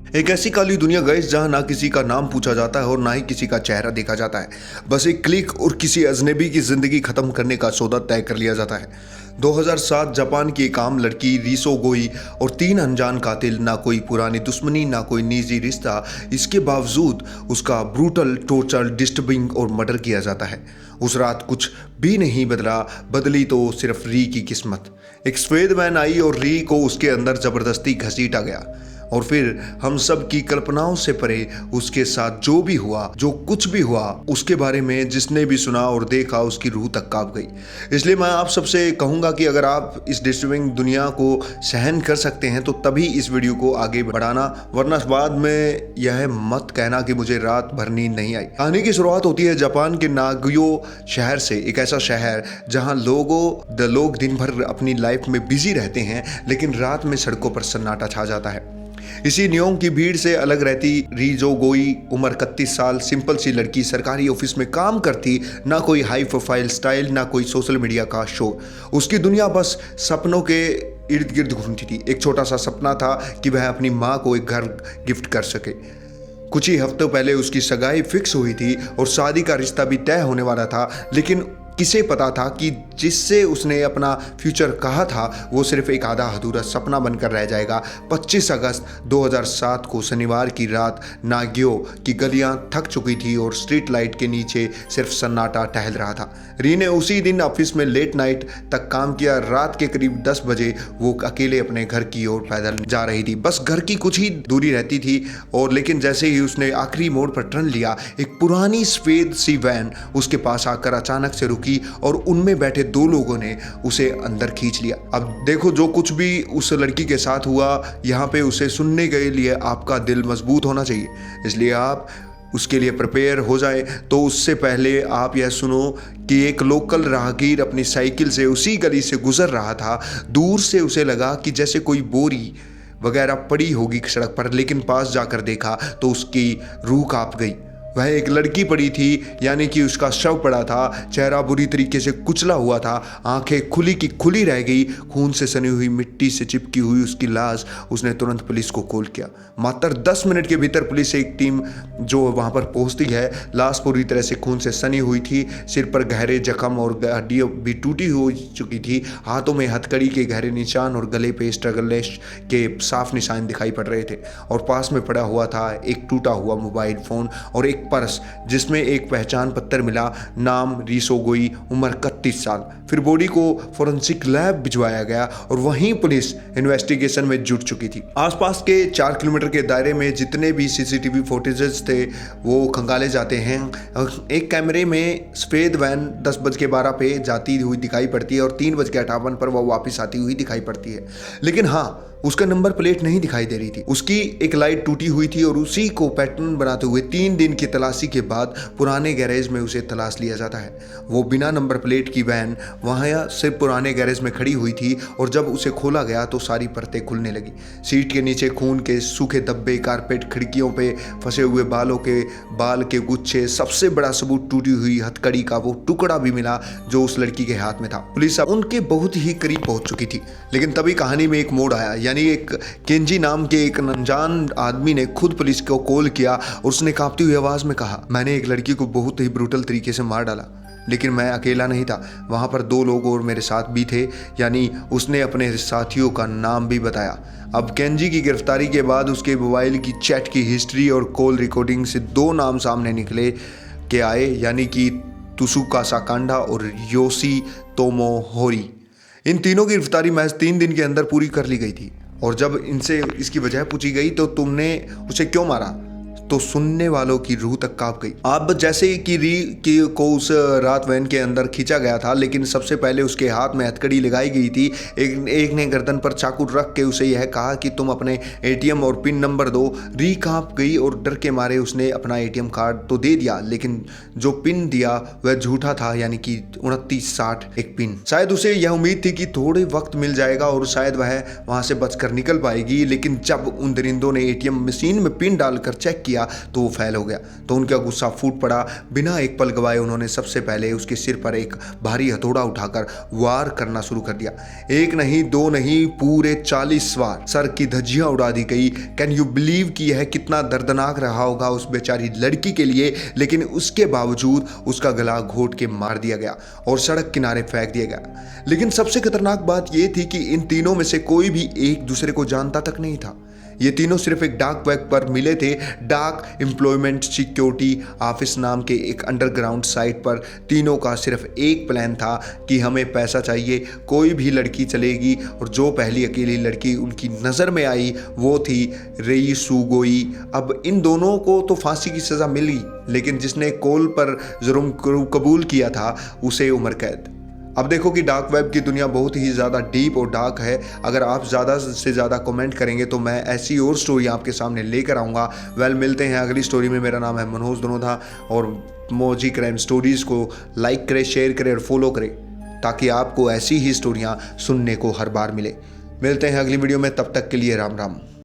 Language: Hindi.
एक ऐसी काली दुनिया गैस जहां ना किसी का नाम पूछा जाता है और ना ही किसी का चेहरा देखा जाता है। बस एक क्लिक और किसी अजनबी की जिंदगी खत्म करने का सौदा तय कर लिया जाता है। 2007 जापान की एक आम लड़की रीसो गोई और 3 अनजान कातिल, ना कोई पुरानी दुश्मनी ना कोई निजी रिश्ता, इसके बावजूद उसका ब्रूटल टॉर्चर, डिस्टर्बिंग और मर्डर किया जाता है। उस रात कुछ भी नहीं बदला, बदली तो सिर्फ री की किस्मत। एक सफेद वैन आई और री को उसके अंदर जबरदस्ती घसीटा गया और फिर हम सब की कल्पनाओं से परे उसके साथ जो भी हुआ, जो कुछ भी हुआ, उसके बारे में जिसने भी सुना और देखा उसकी रूह तक कांप गई। इसलिए मैं आप सबसे कहूंगा कि अगर आप इस डिस्टर्बिंग दुनिया को सहन कर सकते हैं तो तभी इस वीडियो को आगे बढ़ाना, वरना बाद में यह मत कहना कि मुझे रात भर नींद नहीं आई। कहानी की शुरुआत होती है जापान के नागयो शहर से। एक ऐसा शहर जहां लोग दिन भर अपनी लाइफ में बिजी रहते हैं, लेकिन रात में सड़कों पर सन्नाटा छा जाता है। इसी नियों की भीड़ से अलग रहती रीजो गोई, उम्र 31 साल, सिंपल सी लड़की, सरकारी ऑफिस में काम करती, ना कोई हाई प्रोफाइल स्टाइल, ना कोई सोशल मीडिया का शो। उसकी दुनिया बस सपनों के इर्द गिर्द घूमती थी। एक छोटा सा सपना था कि वह अपनी माँ को एक घर गिफ्ट कर सके। कुछ ही हफ्तों पहले उसकी सगाई फिक्स हुई थी और शादी का रिश्ता भी तय होने वाला था, लेकिन किसे पता था कि जिससे उसने अपना फ्यूचर कहा था वो सिर्फ एक आधा अधूरा सपना बनकर रह जाएगा। 25 अगस्त 2007 को शनिवार की रात नाग्यो की गलियां थक चुकी थी और स्ट्रीट लाइट के नीचे सिर्फ सन्नाटा टहल रहा था। री ने उसी दिन ऑफिस में लेट नाइट तक काम किया। रात के करीब 10 बजे वो अकेले अपने घर की ओर पैदल जा रही थी। बस घर की कुछ ही दूरी रहती थी और लेकिन जैसे ही उसने आखिरी मोड़ पर टर्न लिया, एक पुरानी सफेद सी वैन उसके पास आकर अचानक से रुकी और उनमें बैठे 2 लोगों ने उसे अंदर खींच लिया। अब देखो, जो कुछ भी उस लड़की के साथ हुआ, यहाँ पे उसे सुनने के लिए आपका दिल मजबूत होना चाहिए, इसलिए आप उसके लिए प्रिपेयर हो जाए। तो उससे पहले आप यह सुनो कि एक लोकल राहगीर अपनी साइकिल से उसी गली से गुजर रहा था। दूर से उसे लगा कि जैसे कोई बोरी वगैरह पड़ी होगी सड़क पर, लेकिन पास जाकर देखा तो उसकी रूह कांप गई। वह एक लड़की पड़ी थी, यानी कि उसका शव पड़ा था। चेहरा बुरी तरीके से कुचला हुआ था, आंखें खुली की खुली रह गई। खून से सनी हुई, मिट्टी से चिपकी हुई उसकी लाश। उसने तुरंत पुलिस को कॉल किया। मात्र 10 मिनट के भीतर पुलिस एक टीम जो वहां पर पहुंचती है। लाश पूरी तरह से खून से सनी हुई थी, सिर पर गहरे जख्म और हड्डियां भी टूटी हो चुकी थी। हाथों में हथकड़ी के गहरे निशान और गले पे स्ट्रगलेश के साफ निशान दिखाई पड़ रहे थे। और पास में पड़ा हुआ था एक टूटा हुआ मोबाइल फोन और एक पर्स जिसमें एक पहचान पत्र मिला, नाम रीसो गोई, उम्र 31 साल। फिर बॉडी को फोरेंसिक लैब भिजवाया गया और वहीं पुलिस इन्वेस्टिगेशन में जुट चुकी थी। आसपास के 4 किलोमीटर के दायरे में जितने भी सीसीटीवी फुटेजेस थे वो खंगाले जाते हैं। एक कैमरे में सफेद वैन 10:12 पे जाती हुई दिखाई पड़ती है और 3:58 पर वह वापस आती हुई दिखाई पड़ती है, लेकिन हाँ, उसका नंबर प्लेट नहीं दिखाई दे रही थी। उसकी एक लाइट टूटी हुई थी और उसी को पैटर्न बनाते हुए 3 दिन की तलाशी के बाद पुराने गैरेज में उसे तलाश लिया जाता है। वो बिना नंबर प्लेट की वैन वहाँ से पुराने गैरेज में खड़ी हुई थी और जब उसे खोला गया तो सारी परतें खुलने लगी। सीट के नीचे खून के सूखे धब्बे, कारपेट, खिड़कियों पे फंसे हुए बाल के गुच्छे। सबसे बड़ा सबूत टूटी हुई हथकड़ी का वो टुकड़ा भी मिला जो उस लड़की के हाथ में था। पुलिस अब उनके बहुत ही करीब पहुंच चुकी थी, लेकिन तभी कहानी में एक मोड़ आया। यानी एक केंजी नाम के एक अनजान आदमी ने खुद पुलिस को कॉल किया और उसने कांपती हुई आवाज में कहा, मैंने एक लड़की को बहुत ही ब्रूटल तरीके से मार डाला, लेकिन मैं अकेला नहीं था, वहां पर 2 लोग और मेरे साथ भी थे। यानी उसने अपने साथियों का नाम भी बताया। अब केंजी की गिरफ्तारी के बाद उसके मोबाइल की चैट की हिस्ट्री और कॉल रिकॉर्डिंग से 2 नाम सामने निकले के आए, यानी कि तुसुका साकांडा और योशी तोमोहोरी। इन तीनों की गिरफ्तारी महज 3 दिन के अंदर पूरी कर ली गई थी। और जब इनसे इसकी वजह पूछी गई तो तुमने उसे क्यों मारा, तो सुनने वालों की रूह तक कांप गई। अब जैसे कि री को उस रात वैन के अंदर खींचा गया था, लेकिन सबसे पहले उसके हाथ में हथकड़ी लगाई गई थी। एक ने गर्दन पर चाकू रख के उसे यह कहा कि तुम अपने एटीएम और पिन नंबर दो। री कांप गई और डर के मारे उसने अपना एटीएम कार्ड तो दे दिया, लेकिन जो पिन दिया वह झूठा था, यानी कि 2960 एक पिन। शायद उसे यह उम्मीद थी कि थोड़े वक्त मिल जाएगा और शायद वह वहां से बचकर निकल पाएगी, लेकिन जब उन दरिंदों ने एटीएम मशीन में पिन डालकर चेक किया किया तो वो फेल हो गया। तो उनका गुस्सा फूट पड़ा। बिना एक पल गवाए उन्होंने सबसे पहले उसके सिर पर एक भारी हथौड़ा उठाकर वार करना शुरू कर दिया। एक नहीं, दो नहीं, पूरे 40 वार। सर की धज्जियां उड़ा दी गई। कैन यू बिलीव कि यह कितना दर्दनाक रहा होगा उस बेचारी लड़की के लिए। लेकिन उसके बावजूद उसका गला घोट के मार दिया गया और सड़क किनारे फेंक दिया गया। लेकिन सबसे खतरनाक बात यह थी कि इन तीनों में से कोई भी एक दूसरे को जानता तक नहीं था। ये तीनों सिर्फ एक डाक वेब पर मिले थे। डाक एम्प्लॉयमेंट सिक्योरिटी ऑफिस नाम के एक अंडरग्राउंड साइट पर तीनों का सिर्फ एक प्लान था कि हमें पैसा चाहिए, कोई भी लड़की चलेगी। और जो पहली अकेली लड़की उनकी नज़र में आई वो थी रेई सुगोई। अब इन दोनों को तो फांसी की सज़ा मिली, लेकिन जिसने कॉल पर जुर्म कबूल किया था उसे उम्र कैद। अब देखो कि डार्क वेब की दुनिया बहुत ही ज़्यादा डीप और डार्क है। अगर आप ज़्यादा से ज़्यादा कमेंट करेंगे तो मैं ऐसी और स्टोरी आपके सामने लेकर आऊँगा। मिलते हैं अगली स्टोरी में। मेरा नाम है मनोज धनोधा और मौजी क्राइम स्टोरीज़ को लाइक करें, शेयर करें और फॉलो करें ताकि आपको ऐसी ही स्टोरियाँ सुनने को हर बार मिले। मिलते हैं अगली वीडियो में, तब तक के लिए राम राम।